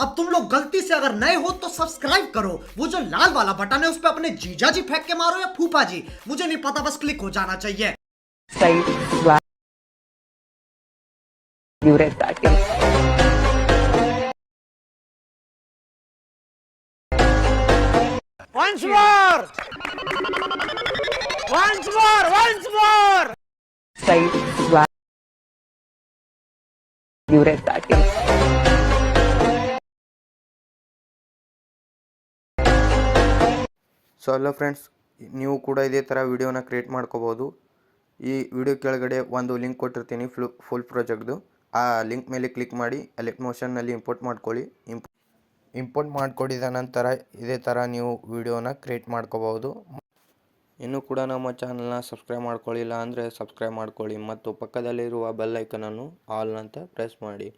अब तुम लोग गलती से अगर नए हो तो सब्सक्राइब करो, वो जो लाल वाला बटन है उस पर अपने जीजा जी फेंक के मारो या फूफा जी, मुझे नहीं पता, बस क्लिक हो जाना चाहिए। Once more! Once more! Once more! So hello friends, ನೀವು ಕೂಡ ಇದೇ ಥರ ವಿಡಿಯೋನ ಕ್ರಿಯೇಟ್ ಮಾಡ್ಕೋಬೋದು. ಈ ವಿಡಿಯೋ ಕೆಳಗಡೆ ಒಂದು ಲಿಂಕ್ ಕೊಟ್ಟಿರ್ತೀನಿ ಫುಲ್ ಪ್ರಾಜೆಕ್ಟ್ದು. ಆ ಲಿಂಕ್ ಮೇಲೆ ಕ್ಲಿಕ್ ಮಾಡಿ ಎಲೆಕ್ಟ್ ಮೋಷನ್ನಲ್ಲಿ ಇಂಪೋರ್ಟ್ ಮಾಡ್ಕೊಳ್ಳಿ. ಇಂಪೋರ್ಟ್ ಮಾಡಿಕೊಡಿದ ನಂತರ ಇದೇ ಥರ ನೀವು ವಿಡಿಯೋನ ಕ್ರಿಯೇಟ್ ಮಾಡ್ಕೋಬೋದು. ಇನ್ನೂ ಕೂಡ ನಮ್ಮ ಚಾನಲ್ನ ಸಬ್ಸ್ಕ್ರೈಬ್ ಮಾಡ್ಕೊಳ್ಳಿಲ್ಲ ಅಂದರೆ ಸಬ್ಸ್ಕ್ರೈಬ್ ಮಾಡ್ಕೊಳ್ಳಿ ಮತ್ತು ಪಕ್ಕದಲ್ಲಿರುವ ಬೆಲ್ ಐಕನನ್ನು ಆಲ್ ಅಂತ ಪ್ರೆಸ್ ಮಾಡಿ.